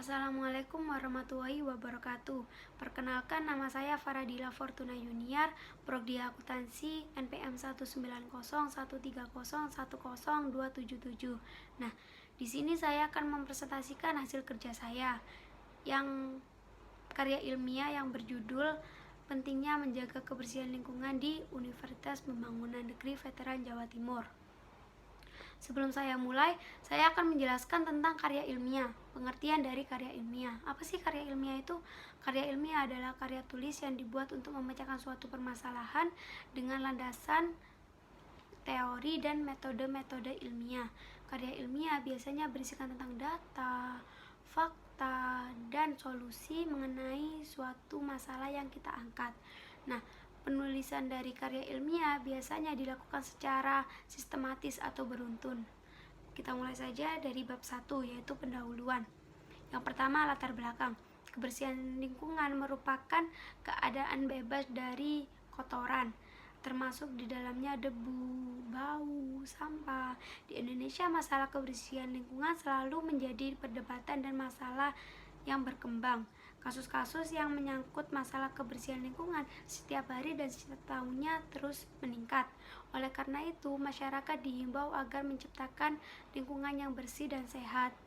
Assalamualaikum warahmatullahi wabarakatuh. Perkenalkan, nama saya Faradila Fortuna Yuniar, Prodi Akuntansi NPM 19013010277. Nah, di sini saya akan mempresentasikan hasil kerja saya yang karya ilmiah yang berjudul Pentingnya Menjaga Kebersihan Lingkungan di Universitas Pembangunan Negeri Veteran Jawa Timur. Sebelum saya mulai, saya akan menjelaskan tentang karya ilmiah. Pengertian dari karya ilmiah. Apa sih karya ilmiah itu? Karya ilmiah adalah karya tulis yang dibuat untuk memecahkan suatu permasalahan dengan landasan teori dan metode-metode ilmiah. Karya ilmiah biasanya berisikan tentang data, fakta, dan solusi mengenai suatu masalah yang kita angkat. Nah, penulisan dari karya ilmiah biasanya dilakukan secara sistematis atau beruntun. Kita mulai saja dari bab 1, yaitu pendahuluan. Yang pertama, latar belakang. Kebersihan lingkungan merupakan keadaan bebas dari kotoran, termasuk di dalamnya debu, bau, sampah. Di Indonesia, masalah kebersihan lingkungan selalu menjadi perdebatan dan masalah yang berkembang. Kasus-kasus yang menyangkut masalah kebersihan lingkungan setiap hari dan setiap tahunnya terus meningkat. Oleh karena itu, masyarakat dihimbau agar menciptakan lingkungan yang bersih dan sehat.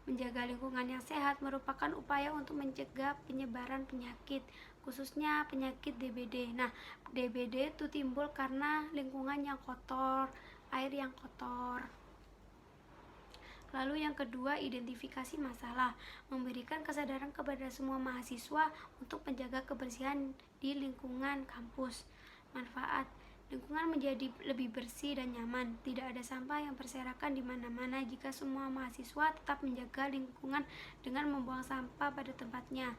Menjaga lingkungan yang sehat merupakan upaya untuk mencegah penyebaran penyakit, khususnya penyakit DBD. Nah, DBD itu timbul karena lingkungan yang kotor, air yang kotor. Lalu yang kedua, identifikasi masalah. Memberikan kesadaran kepada semua mahasiswa untuk menjaga kebersihan di lingkungan kampus. Manfaat: lingkungan menjadi lebih bersih dan nyaman. Tidak ada sampah yang berserakan di mana-mana jika semua mahasiswa tetap menjaga lingkungan dengan membuang sampah pada tempatnya.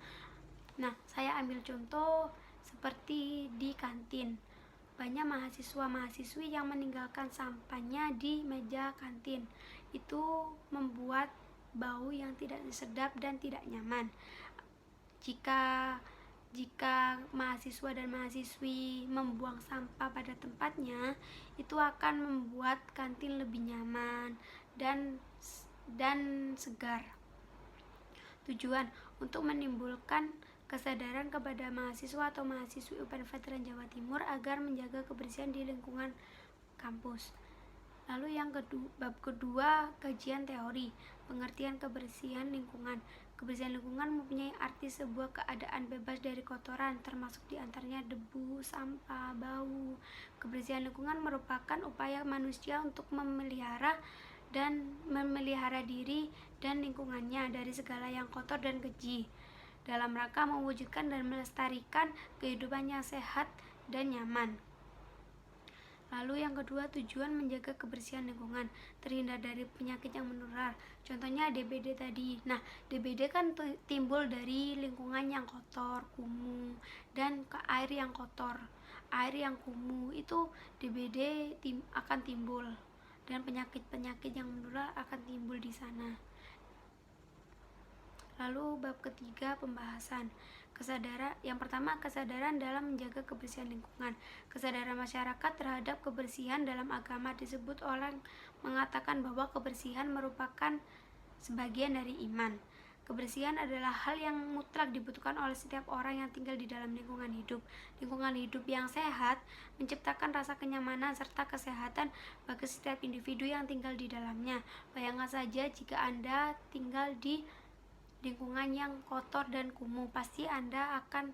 Nah, saya ambil contoh seperti di kantin. Banyak mahasiswa-mahasiswi yang meninggalkan sampahnya di meja kantin. Itu membuat bau yang tidak sedap dan tidak nyaman. Jika mahasiswa dan mahasiswi membuang sampah pada tempatnya, itu akan membuat kantin lebih nyaman dan segar. Tujuan: untuk menimbulkan kesadaran kepada mahasiswa atau mahasiswi UPN Veteran Jawa Timur agar menjaga kebersihan di lingkungan kampus. Lalu yang bab kedua, kajian teori. Pengertian kebersihan lingkungan. Kebersihan lingkungan mempunyai arti sebuah keadaan bebas dari kotoran, termasuk diantaranya debu, sampah, bau. Kebersihan lingkungan merupakan upaya manusia untuk memelihara diri dan lingkungannya dari segala yang kotor dan keji, dalam rangka mewujudkan dan melestarikan kehidupan yang sehat dan nyaman. Lalu yang kedua, tujuan menjaga kebersihan lingkungan, terhindar dari penyakit yang menular. Contohnya DBD tadi. Nah, DBD kan timbul dari lingkungan yang kotor, kumuh, dan ke air yang kotor. Air yang kumuh itu DBD akan timbul, dan penyakit-penyakit yang menular akan timbul di sana. Lalu bab ketiga, pembahasan. Yang pertama, kesadaran dalam menjaga kebersihan lingkungan. Kesadaran masyarakat terhadap kebersihan dalam agama disebut orang mengatakan bahwa kebersihan merupakan sebagian dari iman. Kebersihan adalah hal yang mutlak dibutuhkan oleh setiap orang yang tinggal di dalam lingkungan hidup. Lingkungan hidup yang sehat menciptakan rasa kenyamanan serta kesehatan bagi setiap individu yang tinggal di dalamnya. Bayangkan saja jika Anda tinggal di lingkungan yang kotor dan kumuh, pasti Anda akan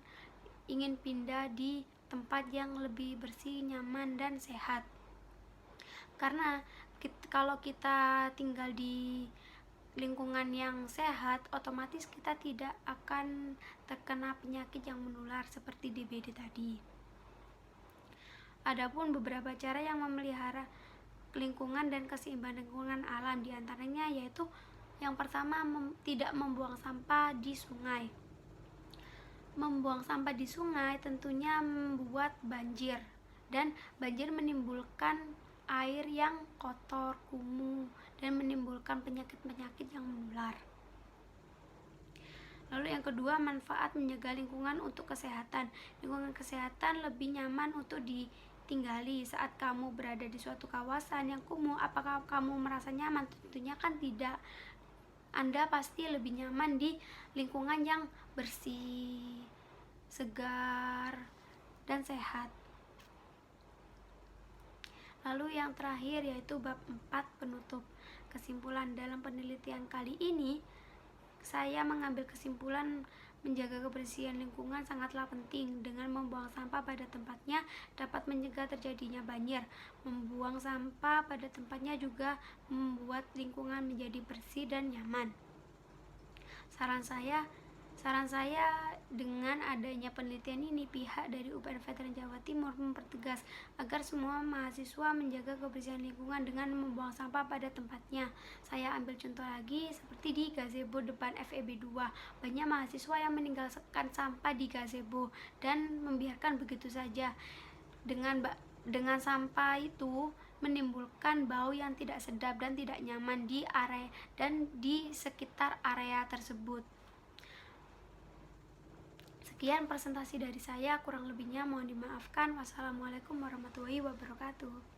ingin pindah di tempat yang lebih bersih, nyaman, dan sehat. Karena kalau kita tinggal di lingkungan yang sehat, otomatis kita tidak akan terkena penyakit yang menular seperti DBD tadi. Adapun beberapa cara yang memelihara lingkungan dan keseimbangan lingkungan alam, diantaranya yaitu yang pertama, tidak membuang sampah di sungai. Membuang sampah di sungai tentunya membuat banjir, dan banjir menimbulkan air yang kotor, kumuh, dan menimbulkan penyakit-penyakit yang menular. Lalu yang kedua, manfaat menjaga lingkungan untuk kesehatan. Lingkungan kesehatan lebih nyaman untuk ditinggali saat kamu berada di suatu kawasan yang kumuh. Apakah kamu merasa nyaman? Tentunya kan tidak. Anda pasti lebih nyaman di lingkungan yang bersih, segar, dan sehat. Lalu yang terakhir yaitu bab 4 penutup. Kesimpulan dalam penelitian kali ini, saya mengambil kesimpulan menjaga kebersihan lingkungan sangatlah penting. Dengan membuang sampah pada tempatnya dapat mencegah terjadinya banjir. Membuang sampah pada tempatnya juga membuat lingkungan menjadi bersih dan nyaman. Saran saya dengan adanya penelitian ini, pihak dari UPN Veteran Jawa Timur mempertegas agar semua mahasiswa menjaga kebersihan lingkungan dengan membuang sampah pada tempatnya. Saya ambil contoh lagi seperti di gazebo depan FEB 2. Banyak mahasiswa yang meninggalkan sampah di gazebo dan membiarkan begitu saja. Dengan sampah itu menimbulkan bau yang tidak sedap dan tidak nyaman di area dan di sekitar area tersebut. Sekian presentasi dari saya, kurang lebihnya mohon dimaafkan. Wassalamualaikum warahmatullahi wabarakatuh.